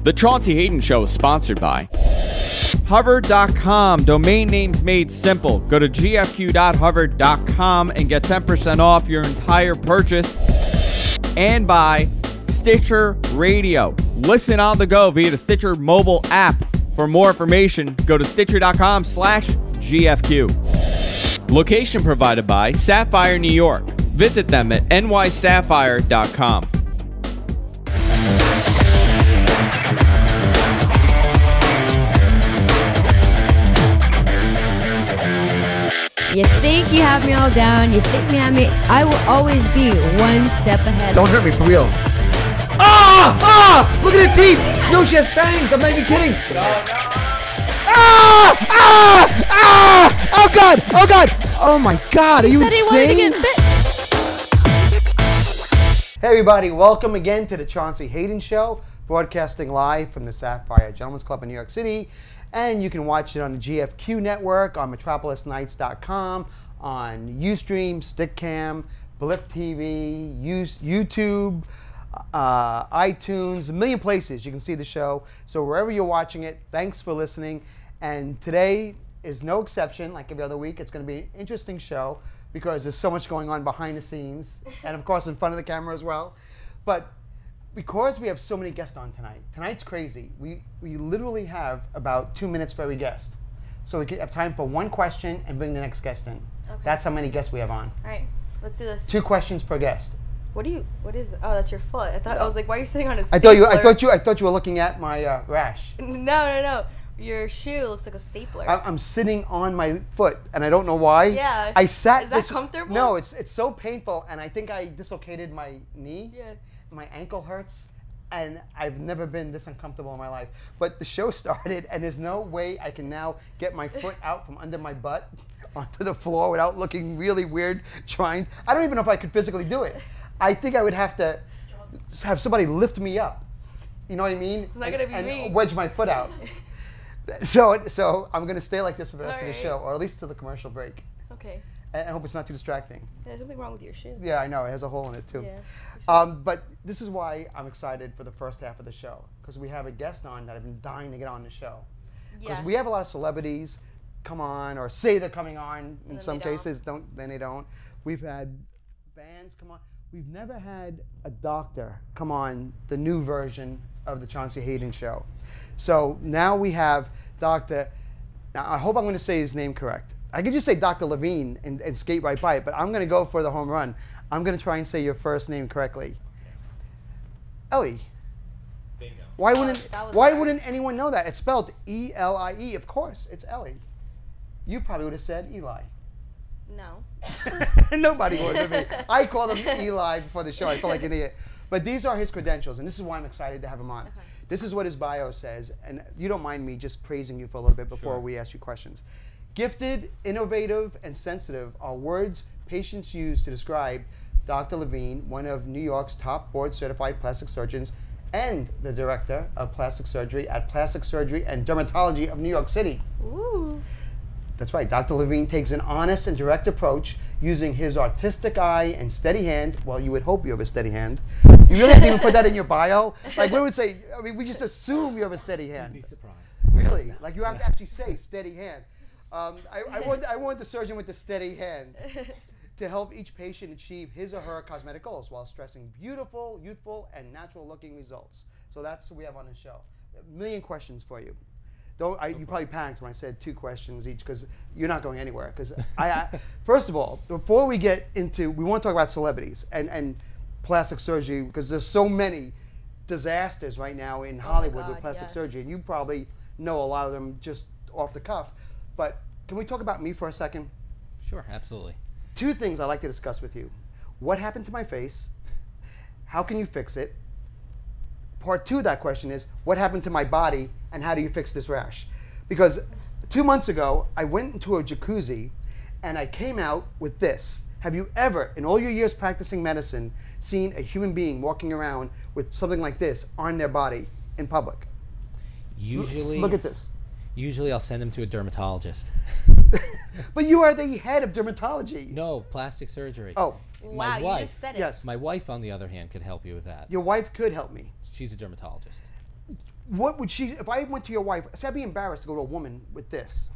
The Chaunce Hayden Show is sponsored by Hover.com. Domain names made simple. Go to gfq.hover.com and get 10% off your entire purchase. And by Stitcher Radio. Listen on the go via the Stitcher mobile app. For more information, go to stitcher.com/GFQ. Location provided by Sapphire New York. Visit them at nysapphire.com. You think you have me all down, you think you have me, I will always be one step ahead. Don't hurt me, for real. Ah! Ah! Look at her teeth! No, she has fangs! I'm not even kidding! No. Ah! Ah! Ah! Oh God! Oh God! Oh my God! Are you insane? Hey everybody, welcome again to the Chaunce Hayden Show, broadcasting live from the Sapphire Gentlemen's Club in New York City. And you can watch it on the GFQ network, on metropolisnights.com, on Ustream, Stickcam, Blip TV, YouTube, iTunes, a million places you can see the show. So wherever you're watching it, thanks for listening. And today is no exception. Like every other week, it's going to be an interesting show because there's so much going on behind the scenes and, of course, in front of the camera as well. But because we have so many guests on tonight, tonight's crazy. We literally have about 2 minutes for every guest. So we can have time for one question and bring the next guest in. Okay. That's how many guests we have on. All right, let's do this. 2 questions per guest. What is, oh, that's your foot. I thought, I was like, why are you sitting on a stapler? I thought you were looking at my rash. No. Your shoe looks like a stapler. I'm sitting on my foot, and I don't know why. Yeah. I sat. Is that comfortable? No, it's so painful, and I think I dislocated my knee. Yeah. My ankle hurts, and I've never been this uncomfortable in my life. But the show started, and there's no way I can now get my foot out from under my butt onto the floor without looking really weird trying. I don't even know if I could physically do it. I think I would have to have somebody lift me up. You know what I mean? It's not going to be me. And wedge my foot out. So I'm going to stay like this for the rest of the show, or at least till the commercial break. Okay. And I hope it's not too distracting. There's something wrong with your shoe. Yeah, I know. It has a hole in it, too. Yeah, but this is why I'm excited for the first half of the show, because we have a guest on that I've been dying to get on the show. Because we have a lot of celebrities come on or say they're coming on. In some cases, then they don't. We've had bands come on. We've never had a doctor come on the new version of the Chaunce Hayden Show. So now we have Dr. Now, I hope I'm going to say his name correct. I could just say Dr. Levine and skate right by it, but I'm going to go for the home run. I'm going to try and say your first name correctly. Elie. Bingo. Why wouldn't anyone know that? It's spelled E-L-I-E. Of course, it's Elie. You probably would have said Eli. No. Nobody would have been. I called him Eli before the show. I felt like an idiot. But these are his credentials, and this is why I'm excited to have him on. Okay. This is what his bio says, and you don't mind me just praising you for a little bit before we ask you questions. Gifted, innovative, and sensitive are words patients use to describe Dr. Levine, one of New York's top board-certified plastic surgeons and the director of plastic surgery at Plastic Surgery and Dermatology of New York City. Ooh. That's right. Dr. Levine takes an honest and direct approach using his artistic eye and steady hand. Well, you would hope you have a steady hand. You really have to even put that in your bio? Like, we would say, I mean, we just assume you have a steady hand. You'd be surprised. Really? Like, you have to actually say steady hand. I want the surgeon with the steady hand to help each patient achieve his or her cosmetic goals while stressing beautiful, youthful, and natural-looking results. So that's what we have on the show. A million questions for you. You probably panicked when I said 2 questions each because you're not going anywhere. Because first of all, before we get into, we want to talk about celebrities and plastic surgery because there's so many disasters right now in Hollywood with plastic surgery, and you probably know a lot of them just off the cuff. But can we talk about me for a second? Sure, absolutely. 2 things I'd like to discuss with you. What happened to my face? How can you fix it? Part 2 of that question is, what happened to my body and how do you fix this rash? Because 2 months ago, I went into a jacuzzi and I came out with this. Have you ever, in all your years practicing medicine, seen a human being walking around with something like this on their body in public? Usually. Look at this. Usually I'll send them to a dermatologist. But you are the head of dermatology. No, plastic surgery. Oh. Wow, you just said it. Yes. My wife, on the other hand, could help you with that. Your wife could help me. She's a dermatologist. What would she, if I went to your wife, say I'd be embarrassed to go to a woman with this.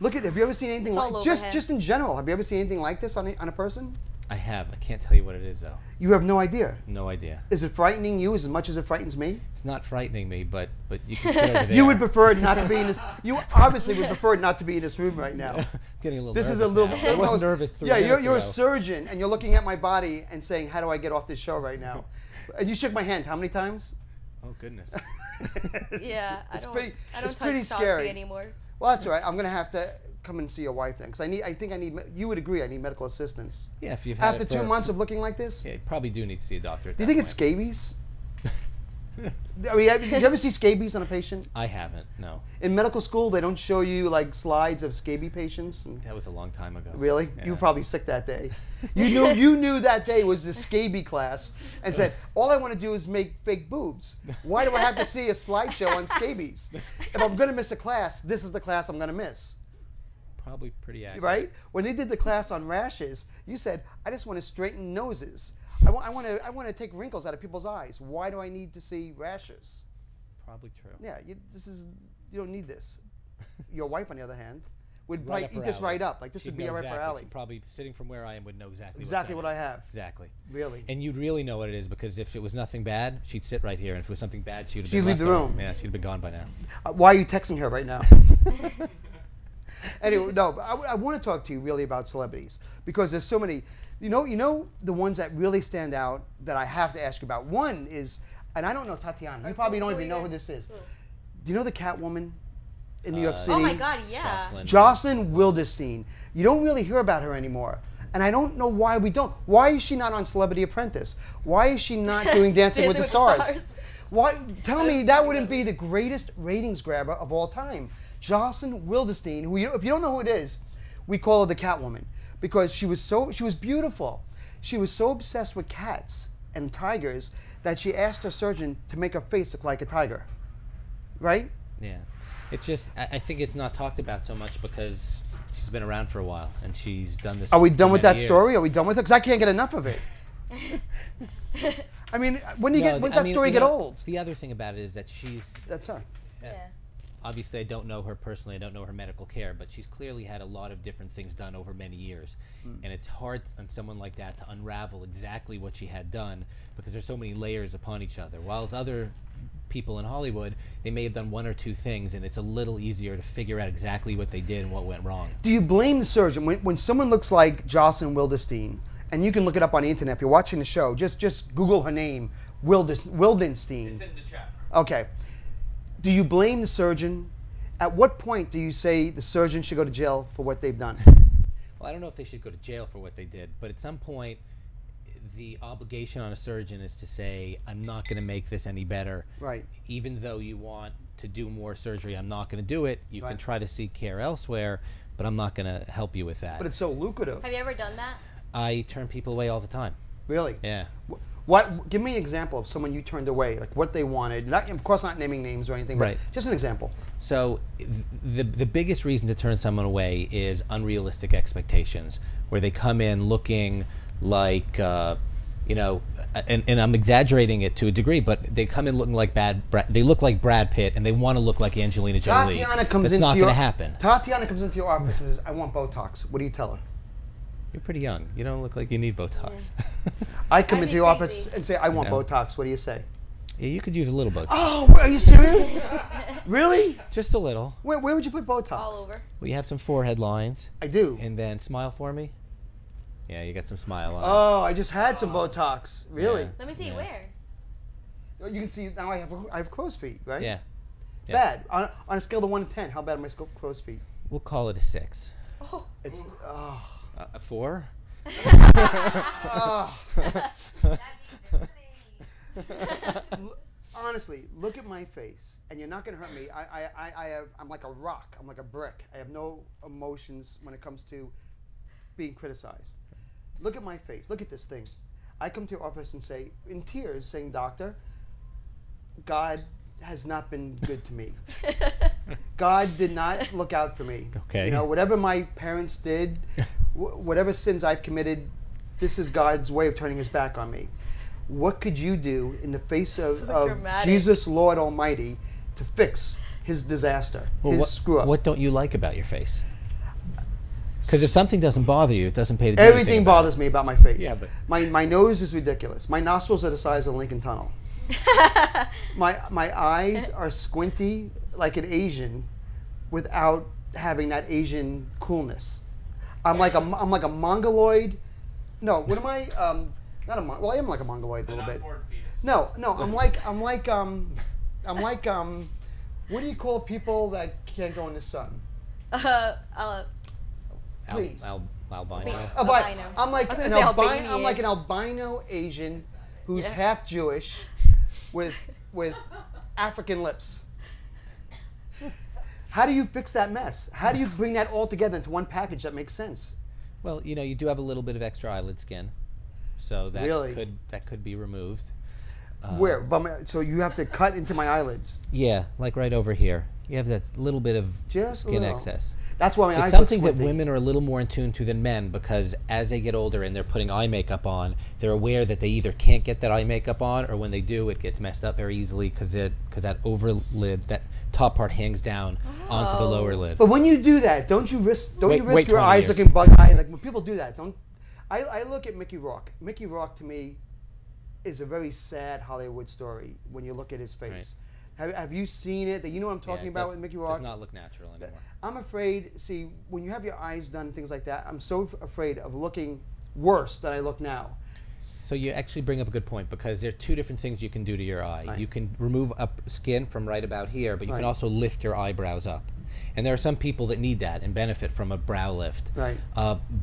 Look at, have you ever seen anything like, just in general, have you ever seen anything like this on a person? I have. I can't tell you what it is, though. You have no idea? No idea. Is it frightening you as much as it frightens me? It's not frightening me, but you can sit over there. You would prefer not to be in this, you obviously would prefer not to be in this room right now. I'm getting a little This nervous is a little, now. I wasn't nervous 3 minutes you're a ago. surgeon and you're looking at my body and saying, how do I get off this show right now? And you shook my hand how many times? Oh, goodness. Yeah, it's I pretty touch scary Chauncey anymore. Well, that's all right. I'm going to have to come and see your wife then, because I think I need. You would agree I need medical assistance. Yeah, if you've had after it for, 2 months of looking like this. Yeah, you probably do need to see a doctor. Do you think it's scabies? I mean, you ever see scabies on a patient? I haven't. No. In medical school, they don't show you like slides of scabies patients. That was a long time ago. Really? Yeah. You were probably sick that day. You knew that day was the scabies class and said, all I want to do is make fake boobs. Why do I have to see a slideshow on scabies? If I'm going to miss a class, this is the class I'm going to miss. Probably pretty accurate. Right? When they did the class on rashes, you said, I just want to straighten noses. I want to take wrinkles out of people's eyes. Why do I need to see rashes? Probably true. Yeah, you don't need this. Your wife, on the other hand, would Right probably up eat her this alley. right up. Like this She'd would be know right up her exactly. alley. She'd probably, sitting from where I am, would know exactly Exactly what what I that is. have. Exactly. Really? And you'd really know what it is, because if it was nothing bad, she'd sit right here, and if it was something bad, she'd have She'd been leave the left room. Yeah, she'd have been gone by now. Why are you texting her right now? Anyway, no, but I want to talk to you really about celebrities, because there's so many. You know the ones that really stand out that I have to ask you about. One is, and I don't know Tatiana. You probably don't even know who this is. Do you know the Catwoman in New York City? Oh my God, yeah. Jocelyn Wildenstein. You don't really hear about her anymore. And I don't know why we don't. Why is she not on Celebrity Apprentice? Why is she not doing Dancing with the Stars? Why? Tell me that wouldn't be the greatest ratings grabber of all time. Jocelyn Wildenstein, who if you don't know who it is, we call her the Catwoman, because she was beautiful. She was so obsessed with cats and tigers that she asked her surgeon to make her face look like a tiger. Right? Yeah. It's just, I think it's not talked about so much because she's been around for a while and she's done this. Are we done with that years. story? Are we done with it? Because I can't get enough of it. I mean, when does that story get old? The other thing about it is that she's... That's her. Yeah. Obviously, I don't know her personally. I don't know her medical care, but she's clearly had a lot of different things done over many years. And it's hard on someone like that to unravel exactly what she had done, because there's so many layers upon each other. Whilst other people in Hollywood, they may have done one or two things, and it's a little easier to figure out exactly what they did and what went wrong. Do you blame the surgeon when someone looks like Jocelyn Wildenstein, and you can look it up on the internet if you're watching the show, just Google her name, Wildenstein. It's in the chat. Okay. Do you blame the surgeon? At what point do you say the surgeon should go to jail for what they've done? Well, I don't know if they should go to jail for what they did, but at some point, the obligation on a surgeon is to say, I'm not going to make this any better. Right. Even though you want to do more surgery, I'm not going to do it. You can try to seek care elsewhere, but I'm not going to help you with that. But it's so lucrative. Have you ever done that? I turn people away all the time. Really? Yeah. Give me an example of someone you turned away, like what they wanted. Not, of course, not naming names or anything, but Right. just an example. So the biggest reason to turn someone away is unrealistic expectations, where they come in looking like, you know, and I'm exaggerating it to a degree, but they come in looking like they look like Brad Pitt, and they want to look like Angelina Jolie. Tatiana comes That's into not your going to happen. Tatiana comes into your office and says, I want Botox. What do you tell her? You're pretty young. You don't look like you need Botox. I come I'd into be your crazy. office and say, I want No. Botox. What do you say? Yeah, you could use a little Botox. Oh, are you serious? Really? Just a little. Where would you put Botox? All over. We have some forehead lines. I do. And then smile for me. Yeah, you got some smile lines. Oh, I just had some Botox. Really? Yeah. Let me see Yeah. where. You can see now I have crow's feet, right? Yeah. Bad. On a scale of 1 to 10, how bad are my crow's feet? We'll call it a 6. Oh. It's A 4? honestly, look at my face, and you're not going to hurt me. I'm like a rock. I'm like a brick. I have no emotions when it comes to being criticized. Look at my face. Look at this thing. I come to your office and say, in tears, saying, Doctor, God has not been good to me. God did not look out for me. Okay. You know, whatever my parents did, whatever sins I've committed, this is God's way of turning his back on me. What could you do in the face of dramatic. Jesus, Lord Almighty, to fix his disaster, Well, his screw up. what don't you like about your face? Because if something doesn't bother you, it doesn't pay to do anything Everything about bothers me about my face. Yeah, but my nose is ridiculous. My nostrils are the size of the Lincoln Tunnel. my eyes are squinty like an Asian, without having that Asian coolness. I'm like a mongoloid. No, what am I? Not a well, I am like a mongoloid a little bit. No, I'm like what do you call people that can't go in the sun? Please. albino. Albino. I'm like I was an gonna say albino. Albanian. I'm like an albino Asian who's Yeah. half Jewish, with African lips. How do you fix that mess? How do you bring that all together into one package that makes sense? Well, you do have a little bit of extra eyelid skin, so that Really? could be removed. Where? So you have to cut into my eyelids. Yeah, like right over here. You have that little bit of Just a skin little. excess. That's why my It's eyes something look that squinty. women are a little more in tune to than men, because as they get older and they're putting eye makeup on, they're aware that they either can't get that eye makeup on, or when they do, it gets messed up very easily because that over lid, that top part hangs down onto the lower lid. But when you do that, don't you risk Wait your 20 eyes years. looking bug-eyed? Like when people do that, I look at Mickey Rourke. Mickey Rourke to me is a very sad Hollywood story when you look at his face. Have you seen it? That you know what I'm talking it about does, with Mickey Rourke? does not look natural anymore. I'm afraid. See, when you have your eyes done, things like that, I'm so afraid of looking worse than I look now. So you actually bring up a good point, because there are two different things you can do to your eye. Right. You can remove up skin from right about here, but you can Right. also lift your eyebrows up. And there are some people that need that and benefit from a brow lift. Right.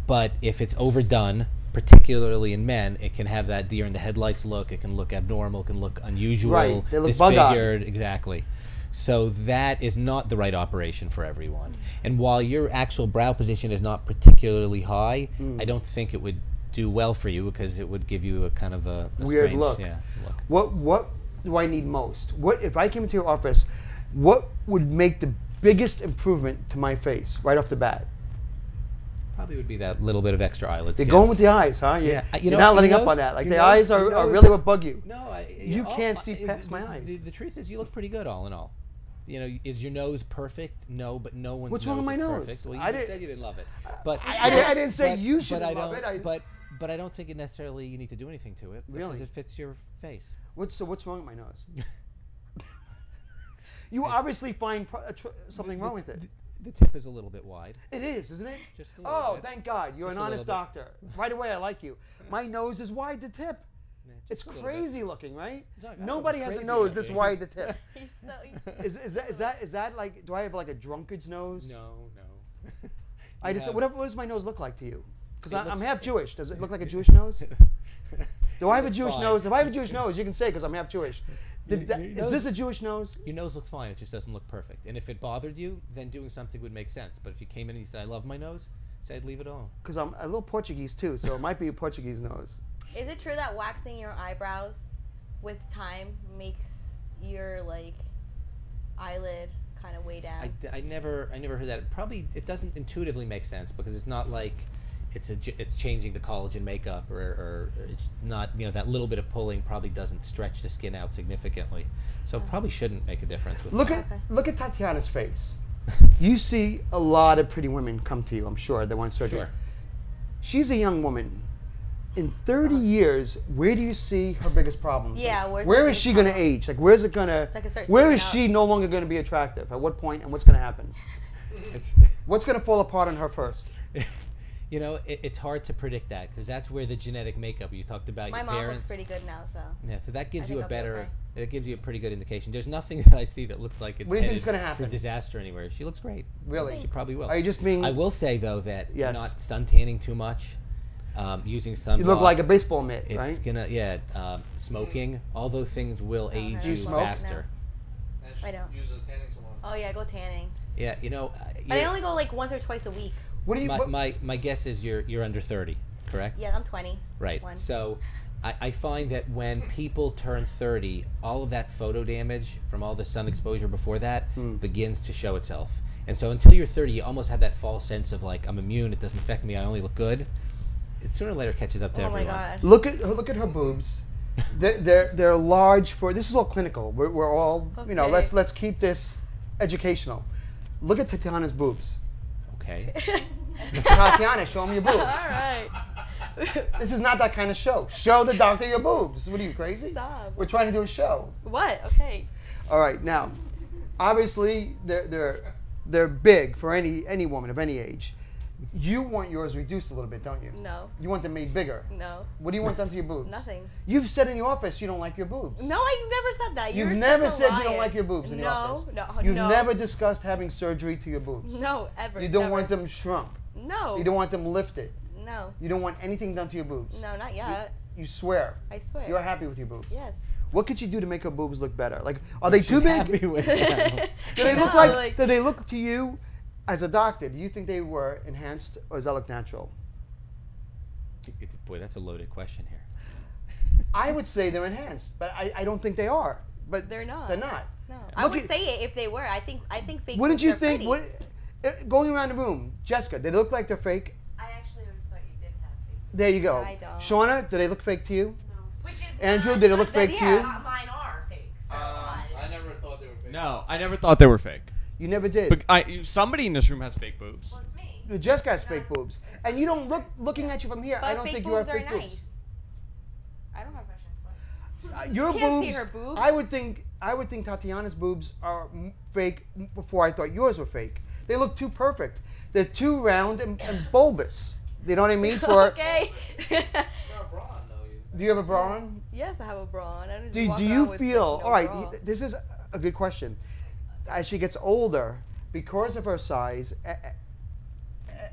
But if it's overdone, particularly in men, it can have that deer in the headlights look. It can look abnormal. It can look unusual, Right. They look bug-eyed. disfigured. Exactly. So that is not the right operation for everyone. And while your actual brow position is not particularly high, I don't think it would do well for you, because it would give you a kind of a Weird strange, look. Yeah, look. What do I need most? What if I came into your office? What would make the biggest improvement to my face right off the bat? Probably would be that little bit of extra eyelid You're skin. going with the eyes, huh? Yeah, You're not letting up on that. Like your the nose- eyes your are nose- really what bug you. No, You can't see past my eyes. The truth is, you look pretty good all in all. Is your nose perfect? No, but no one's What's nose wrong with my is nose? perfect. Well, you I just didn't- said you didn't love it. But I didn't say you shouldn't I love don't- it. But I don't think it necessarily you need to do anything to it, because Really? it fits your face. What's wrong with my nose? You obviously find something wrong with it. The tip is a little bit wide. It is, isn't it? Just a little Oh, bit. thank God. You're Just an a honest little bit. doctor. Right away, I like you. My nose is wide the tip. Yeah, just It's a little crazy looking, right? not- I don't know, Nobody it's has a crazy nose this looking. wide the tip. He's so. Is that like? Do I have like a drunkard's nose? No. I just. have- What does my nose look like to you? Because It I'm looks- half Jewish. Does it look like a Jewish nose? Do I have a looks Jewish fine. nose? If I have a Jewish nose, you can say because I'm half Jewish. Is this a Jewish nose? Your nose looks fine. It just doesn't look perfect. And if it bothered you, then doing something would make sense. But if you came in and you said, "I love my nose," say I'd leave it alone. Because I'm a little Portuguese too, so it might be a Portuguese nose. Is it true that waxing your eyebrows with time makes your eyelid kind of way down? I never heard that. Probably it doesn't intuitively make sense, because it's not like it's changing the collagen makeup, or it's not, that little bit of pulling probably doesn't stretch the skin out significantly. So it probably shouldn't make a difference with Look time. at Tatiana's face. You see a lot of pretty women come to you, I'm sure, that want surgery. Sure. She's a young woman. In 30 years, where do you see her biggest problems? Yeah, Like, where's where the is she biggest going to problem? age? Like, where's it going to? So I can start Where is sticking she no longer going to be attractive? At what point, and what's going to happen? What's going to fall apart on her first? It's hard to predict that, because that's where the genetic makeup you talked about. My your mom parents. looks pretty good now, so. Yeah, so that gives I you think a I'll be better. okay. It gives you a pretty good indication. There's nothing that I see that looks like it's What do you think headed is gonna happen? for disaster anywhere. She looks great. Really? She probably will. Are you just being? I will say though that Yes. not sun tanning too much, using sunblock. You look like a baseball mitt, It's right? gonna smoking. All those things will age Do you you smoke? faster. I don't. Use a tanning salon. Oh yeah, I go tanning. Yeah, But I only go once or twice a week. What do you? my guess is you're under 30, correct? Yeah, I'm 20. Right. One. So I find that when people turn 30, all of that photo damage from all the sun exposure before that begins to show itself. And so until you're 30, you almost have that false sense of I'm immune, it doesn't affect me, I only look good. It sooner or later catches up to Oh my everyone. god. Look at her boobs. They're large for. This is all clinical. We're all Okay. Let's keep this educational. Look at Tatiana's boobs. Okay. Tatiana, show them your boobs. All right. This is not that kind of show. Show the doctor your boobs. What are you, crazy? Stop. We're trying to do a show. What? Okay. All right, now, obviously they're big for any woman of any age. You want yours reduced a little bit, don't you? No. You want them made bigger. No. What do you want done to your boobs? Nothing. You've said in your office you don't like your boobs. No, I never said that. You're You've such never a said you don't liar. like your boobs in the office. No. You've No. never discussed having surgery to your boobs. No, ever. You don't never. want them shrunk. No. You don't want them lifted. No. You don't want anything done to your boobs. No, not yet. You swear. I swear. You're happy with your boobs. Yes. What could you do to make her boobs look better? Like, are they too She's big? happy with them. Do they look No, like? Do they look to you, as a doctor? Do you think they were enhanced, or does that look natural? Boy, that's a loaded question here. I would say they're enhanced, but I don't think they are. But They're not. They're not. No. I Look would at- say it if they were. I think fake Wouldn't boobs you are think? pretty. Going around the room, Jessica, did they look like they're fake? I actually always thought you did have fake. There you go. I don't. Shauna, do they look fake to you? No. Which is Andrew, not- did it look not fake that- to you? yeah, mine are fake. So I never thought they were fake. No, I never thought they were fake. You never did. But somebody in this room has fake boobs. Well, it's me. Jessica has fake boobs, and you don't looking at you from here. But I don't fake think you have boobs are fake nice. boobs. I don't have questions. Your You can't boobs. see her boobs. I would think Tatiana's boobs are fake before I thought yours were fake. They look too perfect. They're too round and bulbous. You know what I mean? For Okay. You're a bra on, though. do you have a bra on? Yes, I have a bra on. I don't just Do walk you around with, feel like, no all right? bra. This is a good question. As she gets older, because of her size,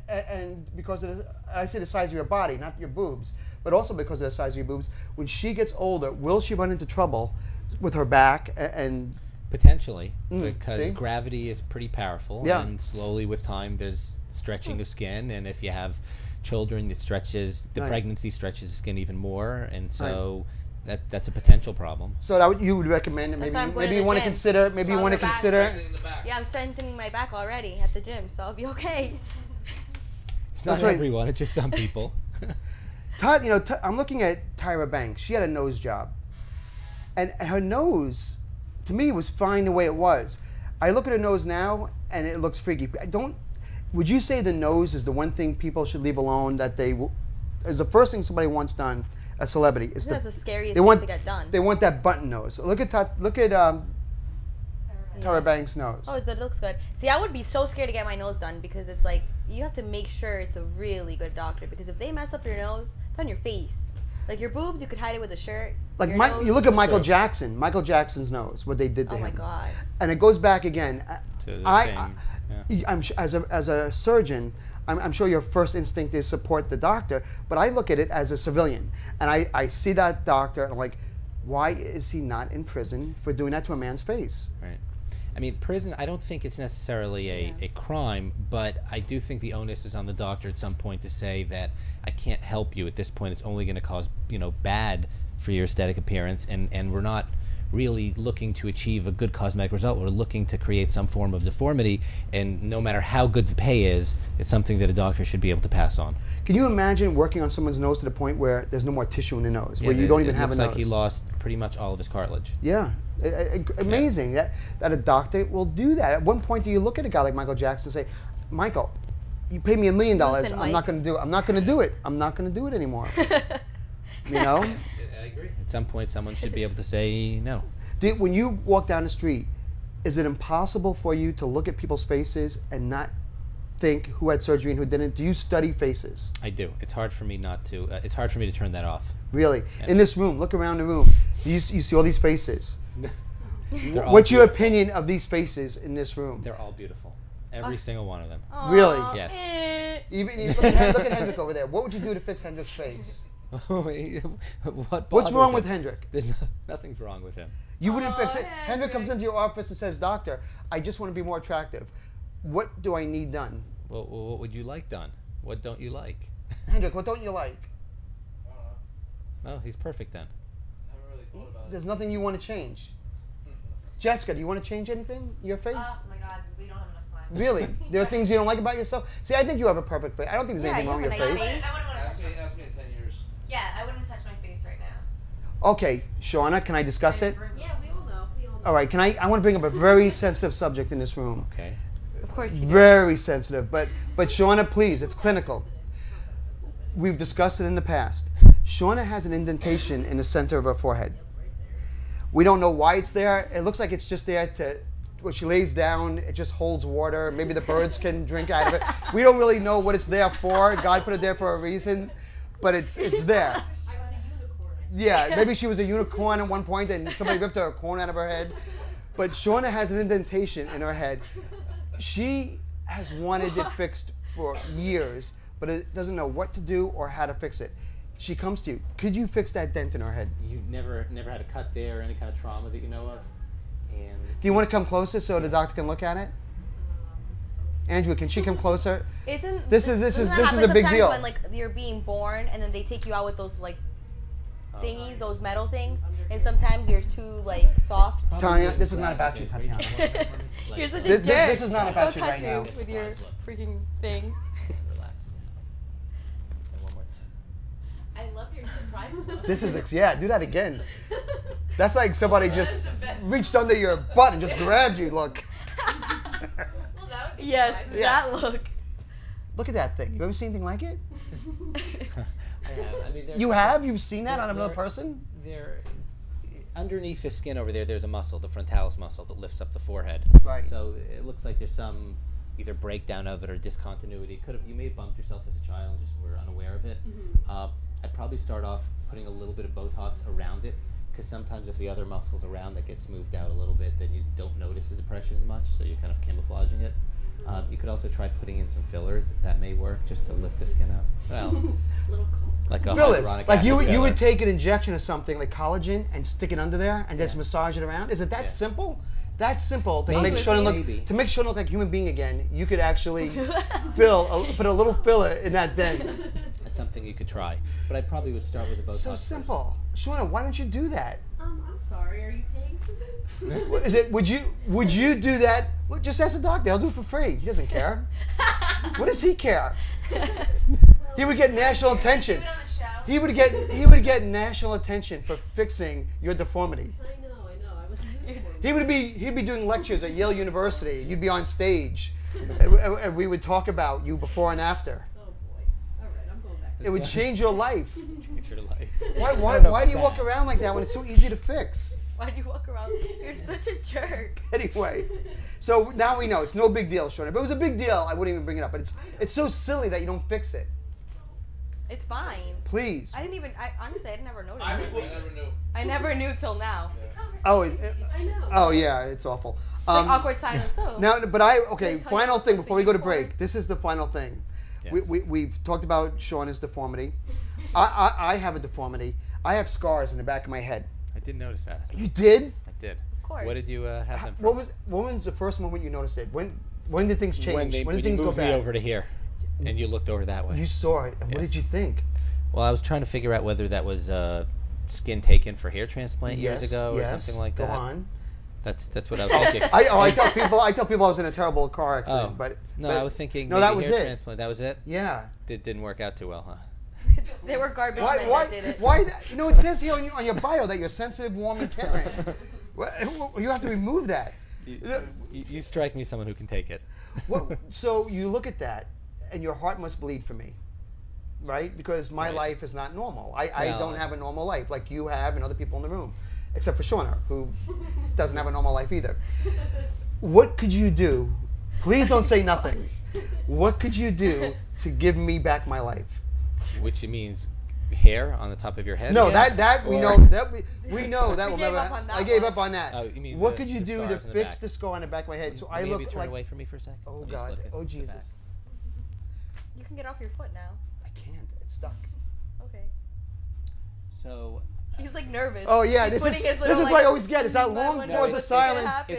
and because of I say the size of your body, not your boobs, but also because of the size of your boobs, when she gets older, will she run into trouble with her back and? Potentially, because see? gravity is pretty powerful, Yeah. and slowly with time there's stretching of skin, and if you have children, it stretches, the Right. pregnancy stretches the skin even more, and so that's a potential problem. So that you would recommend it? That's Maybe why I'm going maybe to you the want to gym. consider. Maybe you want to Stronger back. consider. In the back. Yeah, I'm strengthening my back already at the gym, so I'll be okay. It's not That's right. everyone; it's just some people. I'm looking at Tyra Banks. She had a nose job, and her nose, to me, was fine the way it was. I look at her nose now, and it looks freaky. Would you say the nose is the one thing people should leave alone? That is the first thing somebody wants done, a celebrity. Is That's the scariest they thing want to get done. They want that button nose. Look at Tyra Banks' nose. Oh, that looks good. See, I would be so scared to get my nose done because it's like you have to make sure it's a really good doctor because if they mess up your nose, it's on your face. Like your boobs, you could hide it with a shirt. Like Your you nose look at is- Michael Jackson. Michael Jackson's nose. What they did to Oh him. my God. And it goes back again. To the same, yeah. I'm as a surgeon, I'm sure your first instinct is support the doctor, but I look at it as a civilian, and I see that doctor, and I'm like, why is he not in prison for doing that to a man's face? Right. I mean, prison, I don't think it's necessarily a crime, but I do think the onus is on the doctor at some point to say that I can't help you at this point. It's only going to cause, bad for your aesthetic appearance, and we're not really looking to achieve a good cosmetic result. We're looking to create some form of deformity, and no matter how good the pay is, it's something that a doctor should be able to pass on. Can you imagine working on someone's nose to the point where there's no more tissue in the nose, where you don't even have a nose. nose? Looks like he lost pretty much all of his cartilage. Yeah. Amazing that a doctor will do that. At one point, do you look at a guy like Michael Jackson and say, Michael, you pay me $1 million, Listen, I'm not Mike. going to do it. I'm not going to do it. I'm not going to do it anymore. You know? I agree. At some point, someone should be able to say no. When you walk down the street, is it impossible for you to look at people's faces and not think who had surgery and who didn't? Do you study faces? I do. It's hard for me not to. It's hard for me to turn that off. Really? Yeah. In this room, look around the room. You see all these faces. They're all What's your beautiful. opinion of these faces in this room? They're all beautiful. Every single one of them. Really? Aw, Yes. Even look at Hendrik over there. What would you do to fix Hendrik's face? What's What's wrong with Hendrik? There's nothing's wrong with him. You wouldn't fix it. Hendrik. Hendrik comes into your office and says, "Doctor, I just want to be more attractive. What do I need done?" Well, what would you like done? What don't you like? Hendrik, what don't you like? No, he's perfect then. Never really thought about it. There's nothing you want to change. Jessica, do you want to change anything in your face? Oh my God, we don't have enough time. Really? There are things you don't like about yourself? See, I think you have a perfect face. I don't think there's Yeah, anything you wrong with have your a nice face. I wouldn't want to touch Ask me in 10 years. Yeah, I wouldn't touch my face right now. Okay, Shauna, can I discuss it? Yeah, we all know. We all know. All right, I want to bring up a very sensitive subject in this room. Okay. Of course you do. Very sensitive, but Shauna, please, it's clinical. We've discussed it in the past. Shauna has an indentation in the center of her forehead. We don't know why it's there. It looks like it's just there to, when she lays down, it just holds water. Maybe the birds can drink out of it. We don't really know what it's there for. God put it there for a reason, but it's there. I was a unicorn. Yeah, maybe she was a unicorn at one point and somebody ripped her corn out of her head. But Shauna has an indentation in her head. She has wanted it fixed for years, but it doesn't know what to do or how to fix it. She comes to you. Could you fix that dent in her head? You never had a cut there or any kind of trauma that you know of? And Do you want to come closer so the doctor can look at it? Andrew, can she come closer? Isn't This is doesn't that a happen big sometimes deal. when like you're being born and then they take you out with those like thingies, those metal things, and sometimes you're too like soft. Tanya, this is not about you, Tatiana. You're such a This- jerk. this is not about Don't you touch right me now. with your freaking thing. relax. And one more time. I love your surprise look. This is, yeah, do that again. That's like somebody just the best. reached under your butt and just grabbed you. Look. Well, that would be Yes, surprising. Yeah. that look. Look at that thing. You ever seen anything like it? I have. I mean, You have? You've seen that There- on another there- person? There, underneath the skin over there, there's a muscle, the frontalis muscle, that lifts up the forehead. Right. So it looks like there's some either breakdown of it or discontinuity. You may have bumped yourself as a child, just were unaware of it. I'd probably start off putting a little bit of Botox around it, because sometimes if the other muscles around that get smoothed out a little bit, then you don't notice the depression as much, so you're kind of camouflaging it. You could also try putting in some fillers. That may work, just to lift the skin up. Well, Little cold. like a Fillers. hyaluronic Like you acid would filler. take an injection of something like collagen and stick it under there and just massage it around? Is it that Yeah. simple? That simple to Maybe. make Shauna look Maybe. to make Shauna look like a human being again. You could actually put a little filler in that dent. That's something you could try. But I probably would start with the Botox So first. simple. Shauna, why don't you do that? I'm sorry. Are you paying for this? Is it? Would you do that? Well, just ask the doctor. I'll do it for free. He doesn't care. What does he care? He would get national attention. Do it on the show. He would get national attention for fixing your deformity. I know. I was a unicorn. He'd be doing lectures at Yale University. You'd be on stage, and we would talk about you before and after. Oh boy. All right, I'm going back. It would change your life. Change your life. Why do you walk around like that when it's so easy to fix? Why do you walk around? You're such a jerk. Anyway, so now we know it's no big deal, Shauna. If it was a big deal, I wouldn't even bring it up. But it's so silly that you don't fix it. It's fine. Please. Honestly, I never noticed I it. never knew. I never knew till now. Oh, I know. oh yeah, it's awful. It's like awkward silence. So. Now, but okay, Touch final thing before we go to unicorn. break. This is the final thing. Yes. We've talked about Shauna's deformity. I have a deformity. I have scars in the back of my head. I did notice that. You did? I did. Of course. What did you have them from? What was the first moment you noticed it? When did things change? When did you things go moved me bad? over to here, and you looked over that way. You saw it, and what Yes. did you think? Well, I was trying to figure out whether that was skin taken for hair transplant years ago or yes. something like Go that. on. That's what I was thinking. I tell people I was in a terrible car accident, Oh. but No, but- I was thinking no, maybe that was hair it. transplant. That was it? Yeah. Didn't work out too well, huh? They were garbage Why? men Why? that did it. Why? You know, it says here on your bio that you're sensitive, warm, and caring. You have to remove that. You strike me as someone who can take it. So you look at that, and your heart must bleed for me, right? Because my Right. life is not normal. I No. don't have a normal life like you have and other people in the room, except for Shauna, who doesn't have a normal life either. What could you do? Please don't say nothing. What could you do to give me back my life? Which means hair on the top of your head? No, again? that we Or- know that we know that We will gave never. up on that I gave one. up on that. Oh, you mean what the- could you the do to scars in the fix back. the scar on the back of my head? So I Maybe look turn like. away from me for a sec. Oh Let me just God! look at Oh the Jesus! back. You can get off your foot now. I can't. It's stuck. Okay. So He's like nervous. Oh yeah, He's this is putting his this little, is what I like, always get. Is that long wonder pause of what's gonna silence. happen.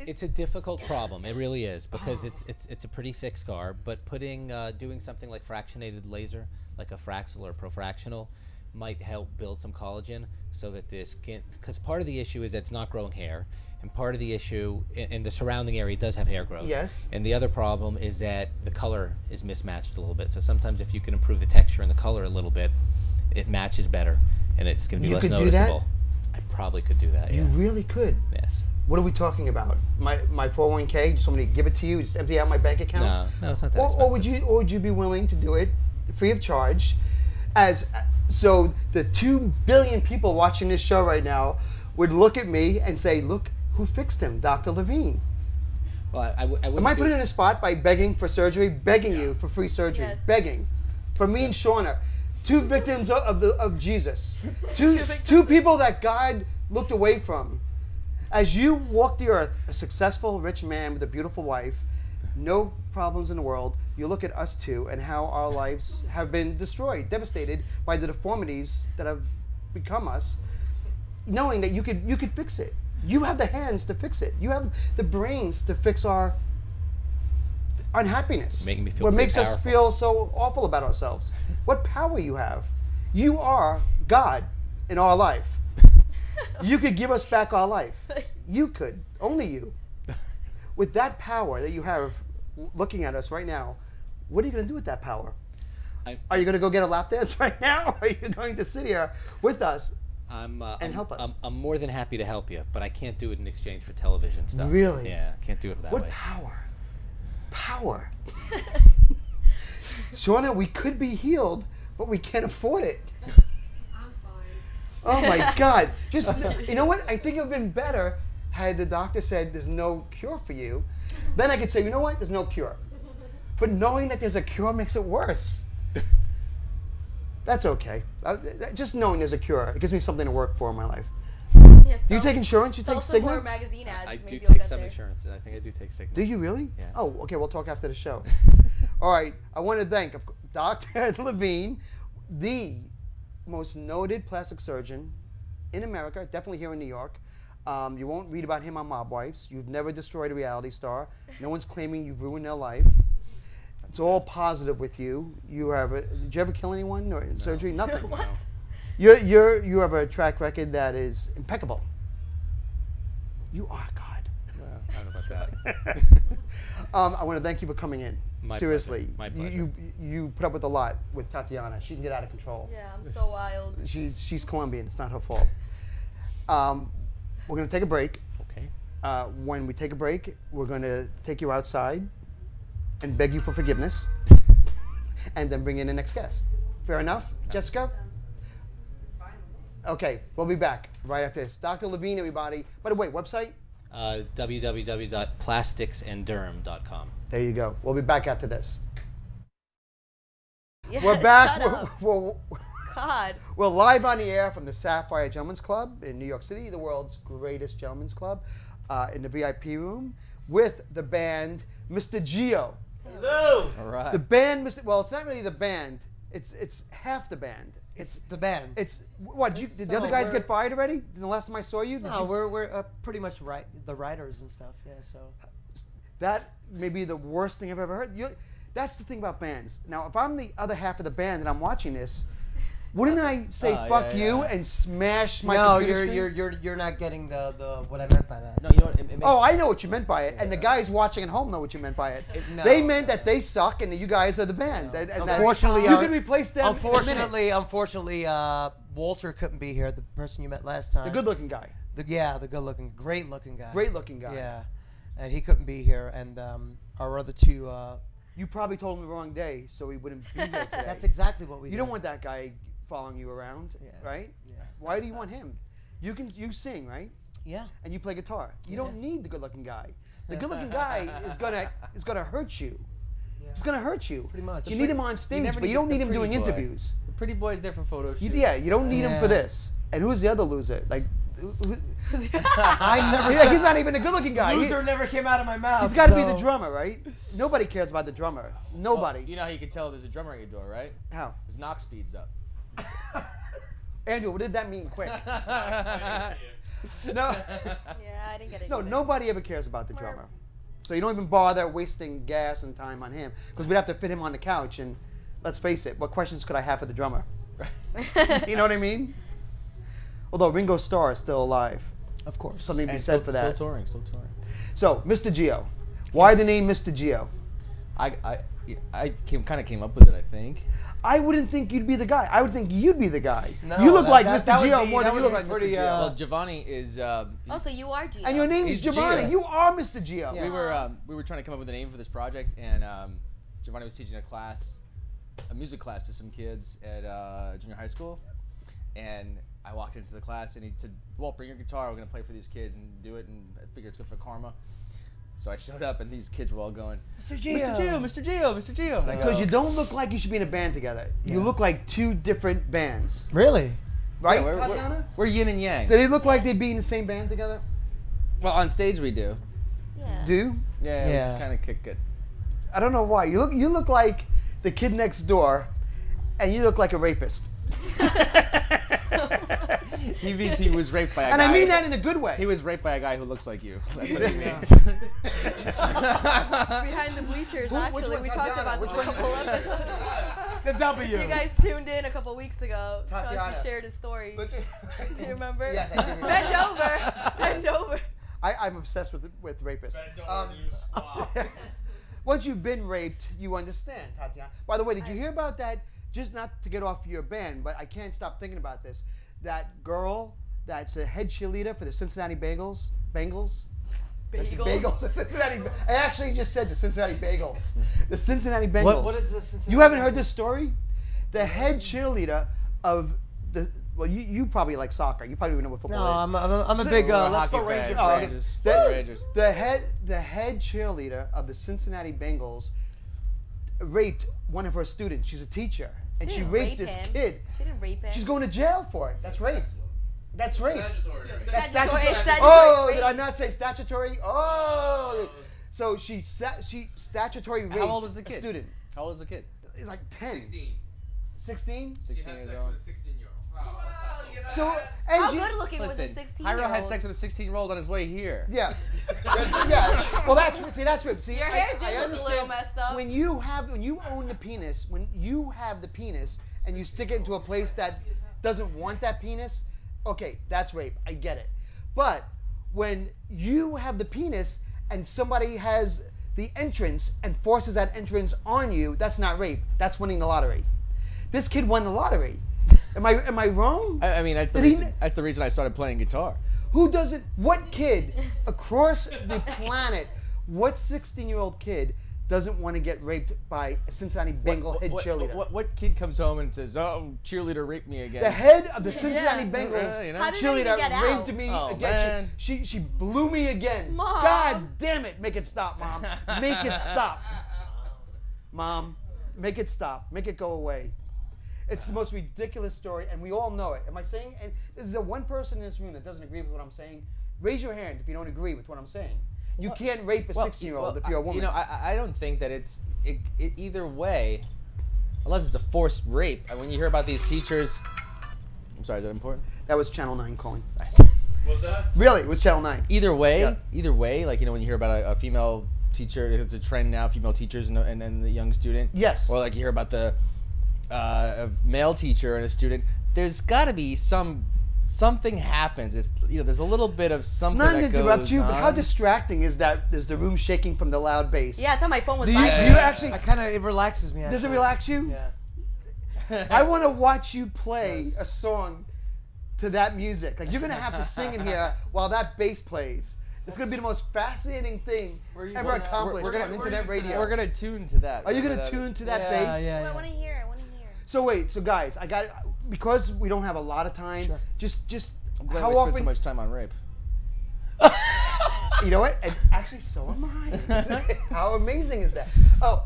it's a difficult problem. It really is because it's a pretty thick scar. But doing something like fractionated laser, like a Fraxel or Profractional, might help build some collagen so that the skin. Because part of the issue is that it's not growing hair, and part of the issue in the surrounding area does have hair growth. Yes. And the other problem is that the color is mismatched a little bit. So sometimes if you can improve the texture and the color a little bit, it matches better, and it's going to be You less could do noticeable. that. probably could do that. You Yeah. really could. Yes. What are we talking about? My 401k? Just somebody give it to you? Just empty out my bank account? No, it's not that Or expensive. would you be willing to do it free of charge? So the 2 billion people watching this show right now would look at me and say, "Look who fixed him, Dr. Levine." Well, I wouldn't Am I do- putting you in a spot by begging for surgery, begging you for free surgery, Yes. begging for me and Shauna, 2 victims of Jesus, two people that God looked away from. As you walk the earth, a successful, rich man with a beautiful wife, no problems in the world, you look at us two and how our lives have been destroyed, devastated by the deformities that have become us, knowing that you could fix it. You have the hands to fix it. You have the brains to fix our unhappiness. Making me feel what pretty makes us powerful. feel so awful about ourselves. What power you have. You are God in our life. You could give us back our life. You could. Only you. With that power that you have looking at us right now, what are you going to do with that power? Are you going to go get a lap dance right now? Or are you going to sit here with us and help us? I'm more than happy to help you, but I can't do it in exchange for television stuff. Really? Yeah, can't do it that What way. power? Power. Shauna, we could be healed, but we can't afford it. I'm fine. Oh my God. Just, you know what? I think it would have been better had the doctor said there's no cure for you. Then I could say, you know what? There's no cure. But knowing that there's a cure makes it worse. That's okay. Just knowing there's a cure, it gives me something to work for in my life. Yes, Do you take insurance? You take Self-support Cigna? magazine ads. I maybe do you'll take get some there. insurance. I think I do take Cigna. Do you really? Yes. Oh, okay. We'll talk after the show. All right. I want to thank Dr. Levine, the most noted plastic surgeon in America, definitely here in New York. You won't read about him on Mob Wives. You've never destroyed a reality star. No one's claiming you've ruined their life. It's all positive with you. Did you ever kill anyone or in surgery? Nothing. What? You have a track record that is impeccable. You are God. I don't know about that. I want to thank you for coming in. My Seriously, pleasure. My pleasure. You put up with a lot with Tatiana. She can get out of control. Yeah, I'm so wild. She's Colombian. It's not her fault. We're going to take a break. Okay. When we take a break, we're going to take you outside and beg you for forgiveness, and then bring in the next guest. Fair enough, Jessica? Okay, we'll be back right after this. Dr. Levine, everybody. By the way, website? www.plasticsandderm.com. There you go. We'll be back after this. Yeah, We're back. shut up. God. We're live on the air from the Sapphire Gentlemen's Club in New York City, the world's greatest gentlemen's club, in the VIP room with the band MisterGio. Hello. All right. The band, well, it's not really the band. It's half the band. It's the band. It's what? Did the other guys get fired already? The last time I saw you? No, we're pretty much the writers and stuff. Yeah, so That may be the worst thing I've ever heard. That's the thing about bands. Now, if I'm the other half of the band and I'm watching this, wouldn't I say fuck you and smash my computer screen? you're not getting the what I meant by that. No, you know what? It makes, Oh, I know what you meant by it, and the guys watching at home know what you meant by it. No. They meant that they suck, and that you guys are the band. And that Unfortunately, you could replace them. in a minute. Unfortunately, Walter couldn't be here. The person you met last time. The good-looking guy, the good-looking, great-looking guy. great-looking guy. Yeah, and he couldn't be here, and our other two. You probably told him the wrong day, so he wouldn't be here today. That's exactly what we. You don't want that guy following you around, right? Yeah. Why do you want him? You sing, right? Yeah. And you play guitar. You don't need the good-looking guy. The good-looking guy is gonna hurt you. Yeah. It's gonna hurt you. Pretty much. You need him on stage, but you don't need him doing interviews. The pretty boy's there for photo shoots. You don't need him for Yeah. this. And who's the other loser? Like, I never said. he's not even a good-looking guy. Loser never came out of my mouth. He's got to be so- the drummer, right? Nobody cares about the drummer. Nobody. You know how you can tell there's a drummer at your door, right? How? His knock speed's up. Andrew, what did that mean? Quick. No. Yeah, I didn't get it. No, either. nobody ever cares about the drummer. So you don't even bother wasting gas and time on him because we'd have to fit him on the couch. And let's face it, what questions could I have for the drummer? You know what I mean? Although Ringo Starr is still alive. Of course. Something to be And said for that. Still touring. So, MisterGio. Why the name MisterGio? I kind of came up with it, I think. I wouldn't think you'd be the guy. I would think you'd be the guy. No, you look like that Mr. would Gio be- more that than you would look be like pretty, Mr. Gio. Well, Giovanni is. Oh, so you are Gio. And your name's He's Giovanni. Gio. You are Mr. Gio. We were trying to come up with a name for this project, and Giovanni was teaching a music class to some kids at junior high school, and I walked into the class and he said, "Walt, bring your guitar. We're gonna play for these kids and do it, and I figure it's good for karma." So I showed up, and these kids were all going, Mr. Gio. "Mr. Gio, Mr. Gio, Mr. Gio." And I go, Because you don't look like you should be in a band together. You look like two different bands. Really? Right, Yeah, Tatiana? we're yin and yang. Do they look like they'd be in the same band together? Well, on stage we do. Yeah. Do? Yeah, Yeah. we kind of kick it. I don't know why. You look like the kid next door, and you look like a rapist. He means he was raped by a And guy. I mean that in a good way. He was raped by a guy who looks like you. That's what he means. Behind the bleachers, Which actually, one, we talked Tatiana? about Which this one? a couple episodes. The W. You guys tuned in a couple weeks ago. Tatiana. Chaunce shared his story. Do you remember? Yes, I do. Bend over. Bend over. I'm obsessed with rapists. Once you've been raped, you understand, Tatiana. By the way, did you hear about that? Just not to get off your band, but I can't stop thinking about this. That girl that's the head cheerleader for the Cincinnati Bengals. Bagels. Bagels. The Cincinnati. I actually just said the Cincinnati Bagels. The Cincinnati Bengals. What is the Cincinnati You haven't heard Bengals? this story? The head cheerleader of the. Well, you probably like soccer. You probably know what football No, is. I'm a big We're Let's Go hockey Rangers fans. Oh, fan. okay. Rangers. The, Rangers. the head cheerleader of the Cincinnati Bengals raped one of her students. She's a teacher, and she didn't raped rape this him. kid. She didn't rape him. She's going to jail for it. That's rape. That's rape. That's Statutory- statutory. it's statutory Oh, rape. did I not say statutory? Oh, so she statutory raped How old is the a kid? student. How old is the kid? He's like 10. 16. 16? 16 years old. 16-year-old. Wow, that's not So, How and she, good looking was a Listen, 16-year-old? Hyro had sex with a 16-year-old on his way here. yeah. Yeah. Well, that's rape. See, Your hair did I look a understand. little messed up. When you own the penis, when you have the penis and you stick it into a place that doesn't want that penis, okay, that's rape. I get it. But when you have the penis and somebody has the entrance and forces that entrance on you, that's not rape. That's winning the lottery. This kid won the lottery. Am I wrong? I mean, that's the Did he- reason. That's the reason I started playing guitar. Who doesn't? What kid across the planet? What 16-year-old kid doesn't want to get raped by a Cincinnati Bengal head cheerleader? What kid comes home and says, "Oh, cheerleader raped me again"? The head of the Cincinnati Yeah. Bengals You know? How did they even cheerleader get raped out? me Oh, again. man. She blew me again. Mom. God damn it! Make it stop, Mom. Make it stop, Mom. Make it stop. Make it go away. It's the most ridiculous story, and we all know it. Am I saying? And is there one person in this room that doesn't agree with what I'm saying? Raise your hand if you don't agree with what I'm saying. You can't rape a 16-year-old if you're a woman. You know, I don't think that it either way, unless it's a forced rape. And when you hear about these teachers, I'm sorry, is that important? That was Channel 9 calling. Was that? Really, it was Channel 9. Either way, Yeah. like, you know, when you hear about a female teacher, it's a trend now, female teachers and then the young student. Yes. Or like you hear about the a male teacher and a student. There's got to be something happens. It's, you know, there's a little bit of something Not to that interrupt goes you, but how on. distracting is that? Is the room shaking from the loud bass? Yeah, I thought my phone was Do you, vibrating. do you actually? I kind of, it relaxes me. Does it actually. relax you? Yeah. I want to watch you play Yes. a song to that music. Like, you're gonna have to sing in here while that bass plays. It's gonna be the most fascinating thing Where you ever gonna- accomplished we're gonna- on internet radio. We're gonna tune to that. Are you Remember gonna that? tune to that Yeah, bass? yeah, I yeah. want to hear. I want to hear. So wait, so guys, because we don't have a lot of time. Sure. Just I'm glad how we spent often? so much time on rape. You know what? And actually, so am I. How amazing is that? Oh,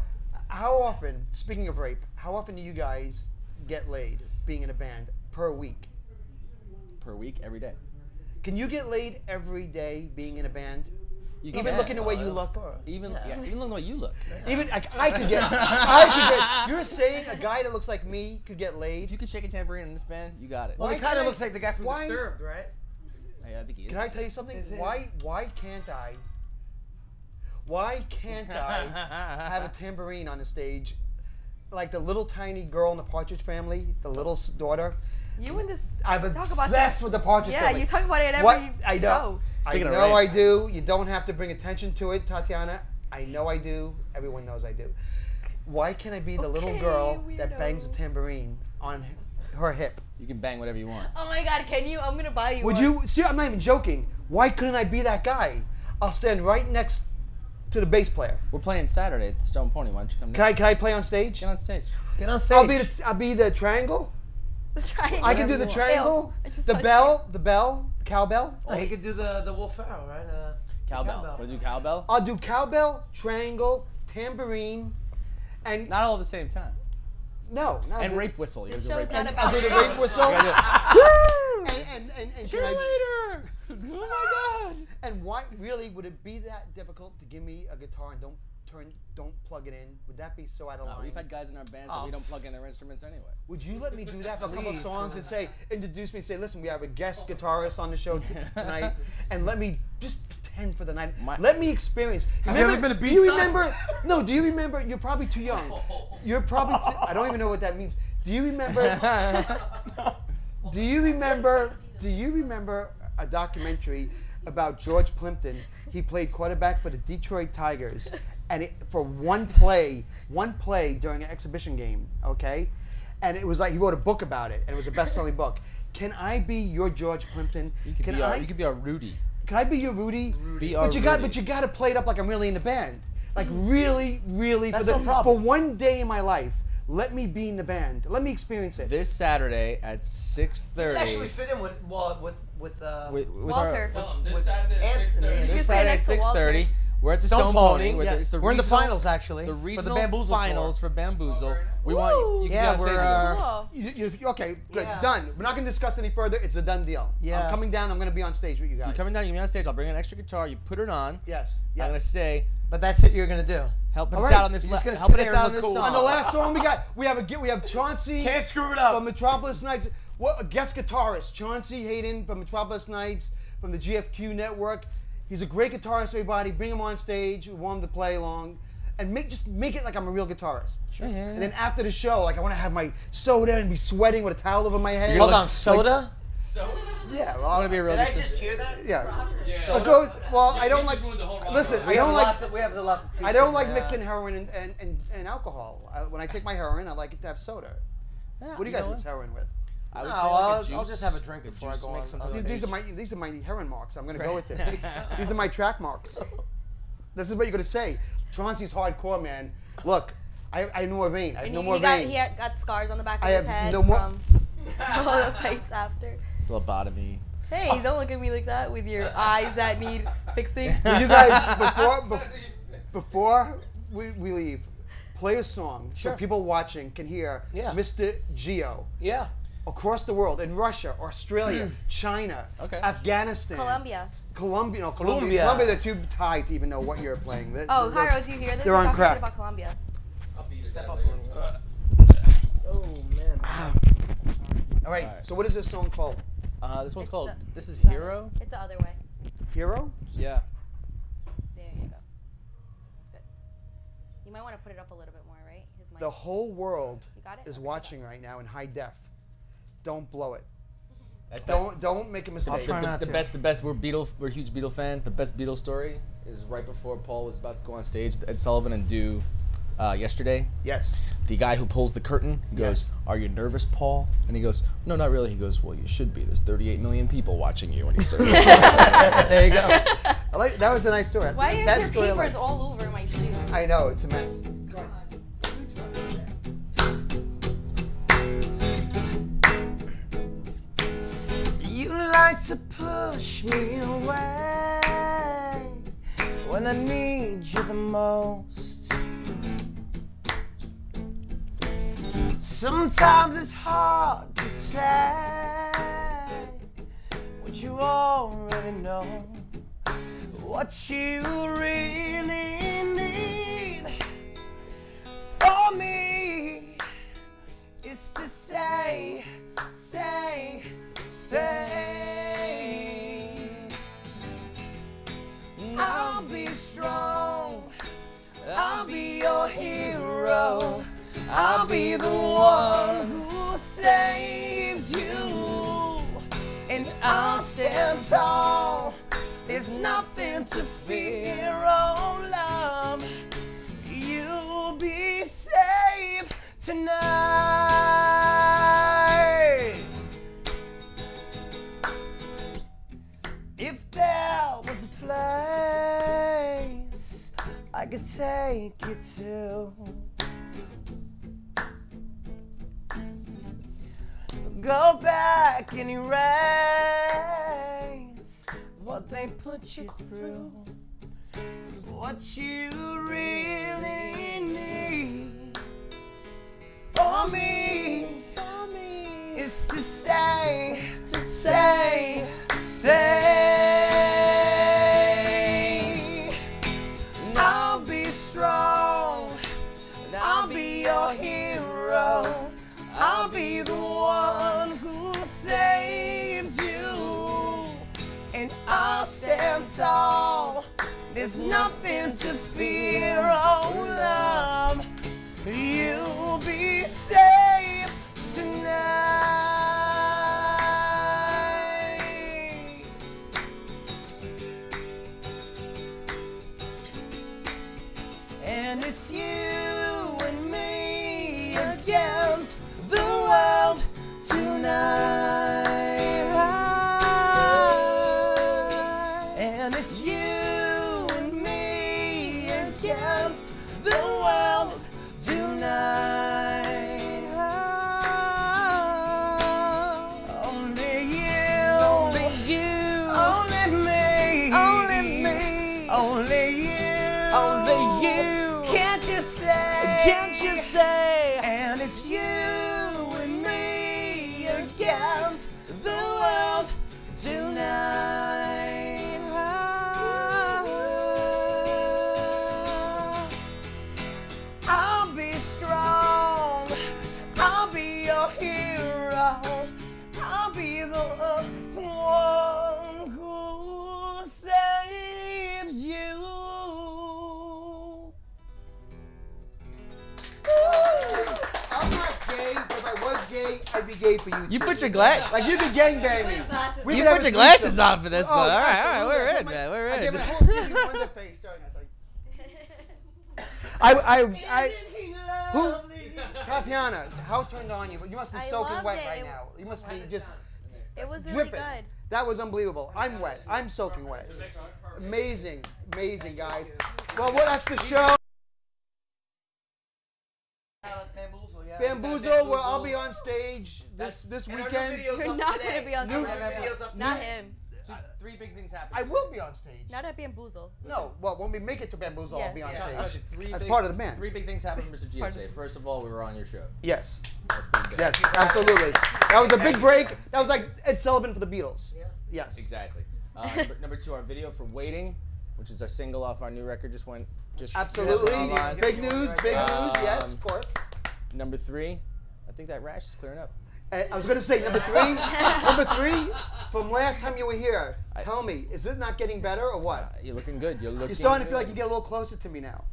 how often? Speaking of rape, how often do you guys get laid being in a band per week? Per week, every day. Can you get laid every day being in a band? You Even can. looking the way you look. Even even look the way you look. Even I could get. You're saying a guy that looks like me could get If laid? you could shake a tambourine in this band, you got it. Well, he Why kind can't of I- looks like the guy from why- Disturbed, right? Hey, I think he is. Can I tell you something? Is it- Why can't I? Why can't I have a tambourine on the stage, like the little tiny girl in the Partridge Family, the little daughter? You and this. I'm talk about obsessed this. with the Partridge Yeah, Family. you talk about it at every What I know. show. I Speaking of know rape. I do. You don't have to bring attention to it, Tatiana. I know I do. Everyone knows I do. Why can't I be the little girl that bangs a tambourine on her hip? You can bang whatever you want. Oh my God, can you? I'm gonna buy you Would one. you? See, I'm not even joking. Why couldn't I be that guy? I'll stand right next to the bass player. We're playing Saturday at Stone Pony. Why don't you come down? Can I play on stage? Get on stage. Get on stage. I'll be the triangle. The triangle. I can do the triangle. Ew, I just The touched bell, the cowbell. Oh, he could do the Wolf Pharaoh, right? Cowbell. Want to do cowbell? I'll do cowbell, triangle, tambourine, and Not all at the same time. no. And rape whistle. You This gotta do show's rape not whistle. I'll do the about. rape whistle. You gotta and Cheerleader! Oh my God! And why really would it be that difficult to give me a guitar and don't plug it in? Would that be so out of line? We've had guys in our bands that we don't plug in their instruments anyway. Would you let me do that for a couple of Please, songs for and say, introduce me and say, listen, we have a guest guitarist on the show tonight, and let me just pretend for the night. Let me experience. Have you ever been a Do you B-side? remember? No, do you remember? You're probably too young. You're probably. I don't even know what that means. Do you remember? Do you remember a documentary about George Plimpton? He played quarterback for the Detroit Tigers, and for one play during an exhibition game, okay? And it was like he wrote a book about it, and it was a best-selling book. Can I be your George Plimpton? You could be our Rudy. Can I be your Rudy? Be our But you Rudy. got to play it up like I'm really in the band, like really. That's no problem. For one day in my life. Let me be in the band. Let me experience it. This Saturday at 6:30. You actually fit in with Walter. Tell him this with Saturday at Anthony. 6:30. This sit Saturday at next to Walter. 6:30. We're at the Stone Stone Pony. Pony. Yes. We're in the finals actually. The for regional the Bamboozle finals tour. for Bamboozle. We Woo! want you can Yeah, get on stage with us. Cool. Okay, good, Yeah. done. We're not going to discuss any further. It's a done deal. Yeah. I'm coming down. I'm going to be on stage with you guys. You coming down? You be on stage. I'll bring an extra guitar. You put it on. Yes. I'm gonna Yes. say, But that's it you're gonna do. help us All right. out on this. You're just gonna Help sit us there and out on look this cool. song. On the last song we have Chauncey. Can't screw it up. From Metropolis Nights. What a guest guitarist, Chauncey Hayden from Metropolis Nights from the GFQ network. He's a great guitarist, everybody. Bring him on stage. We want him to play along. And just make it like I'm a real guitarist. Sure. Yeah. And then after the show, like I want to have my soda and be sweating with a towel over my head. Hold on, soda? So, Yeah, well, I want to be a real Did I guitar- just hear that? yeah. yeah. I don't You like. just ruined the whole rock Listen, and I roll. don't like. We have lots of I don't like mixing heroin and alcohol. When I take my heroin, I like it to have soda. Yeah, What do you guys know mix heroin with? I would No, say like a I'll juice- just have a drink before I juice go on. mix on something These stage. these are my heroin marks. I'm gonna go with it. These are my track marks. This is what you're gonna say. Chauncey's hardcore, man. Look, I have no more vein. I have And no he more got, vein. he had, got scars on the back of I his have head no more- from all the fights after. Lobotomy. Hey, don't look at me like that with your eyes that need fixing. Will you guys before we leave, play a song so Sure. people watching can hear Yeah. MisterGio. Yeah. Across the world, in Russia, Australia, China, Okay. Afghanistan, Colombia. Colombia, Colombia. Colombia, they're too high to even know what you're playing. Oh, Cairo, do you hear this? They're We're on talking crack. shit about Colombia. I'll beat your Step dad up later. a little. Oh man. All right. So what is this song called? This one's It's called. the- This is Hero. It's the other way. Hero? Yeah. There you go. Good. You might want to put it up a little bit more, right? His mic. The whole world You got it? is Okay, watching right now in high def. Don't blow it. That's Don't make a mistake. try not the to. best. We're huge Beatle fans. The best Beatle story is right before Paul was about to go on stage, Ed Sullivan, and do Yesterday. Yes. The guy who pulls the curtain goes, Yes. "Are you nervous, Paul?" And he goes, "No, not really." He goes, "Well, you should be. There's 38 million people watching you." When he started. There you go. I like that was a nice story. Why that are your story I papers like. all over my shoe? I know it's a mess. Go ahead. You like to push me away when I need you the most. Sometimes it's hard to take what you already know, what you really need for me is to say, I'll be strong, I'll be your hero, I'll be the one who saves you, and I'll stand tall, there's nothing to fear, oh love. tonight. If there was a place I could take you to, go back and erase what they put you through. What you really need for me is to say, I'll be strong, and I'll be your hero. I'll be the one who saves you, and I'll stand tall. There's nothing to fear, oh love. You'll be safe tonight. And it's you and me against the world tonight. And it's you and me against the world tonight. Only you, only you, only me, only me, only you, only you. Can't you say? Can't you say? And it's you and me against the world tonight. I'll be strong. I'll be your hero. I'll be the one who saves you. I'm not gay. If I was gay, I'd be gay for you. You too. put your glass. Like you could gangbang me. We You could have put a your glasses threesome. on for this Oh, one. All right, absolutely. we're I in, get man. We're I get my in. whole Stevie Wonder face starting. I was like, who? Tatiana, how turned on you? You must be I soaking loved wet it. right now. You must be just It was really dripping. good. That was unbelievable. I'm wet. I'm soaking wet. Amazing, amazing, guys. Well, that's the show. Bamboozle, where I'll be on stage this weekend. You're not going to be on stage. Not him. Three big things happen. I will be on stage. Not at Bamboozle. No, well, when we make it to Bamboozle, I'll be on stage. Three As big- part of the band. Three big things happened for MisterGio today. First of all, we were on your show. Yes. That's pretty big. Yes, absolutely. That was a big break. That was like Ed Sullivan for the Beatles. Yes. Exactly. Number two, our video for Waiting, which is our single off our new record, just Absolutely. online. Big news, big news. Yes, of course. Number three, I think that rash is clearing up. I was going to say, number three, from last time you were here, tell me, is it not getting better or what? You're looking good. You're starting to feel like you get a little closer to me now.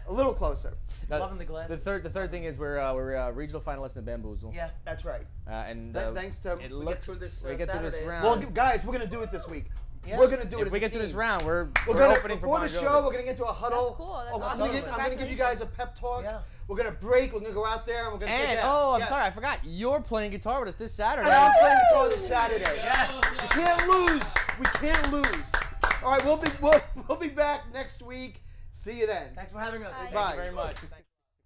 A little closer. Now, Loving the glasses. The third thing is we're regional finalists in the Bamboozle. Yeah. That's right. And Thanks to... it We looks get through this we get through this Saturday. round. Well, guys, we're going to do it this week. Yeah. We're going to do it if as we a get through this team. round, we're gonna, opening for before the Bon Jovi. show, we're going to get into a huddle. That's cool. That's I'm awesome. going to give you guys a pep talk. Yeah. We're going to break. We're going to go out there and we're going to kick And ass. I'm Yes. sorry, I forgot. You're playing guitar with us this Saturday. And I'm playing guitar this Saturday. Yes. We can't lose. We can't lose. All right, we'll be back next week. See you then. Thanks for having us. Bye. Thank you very much.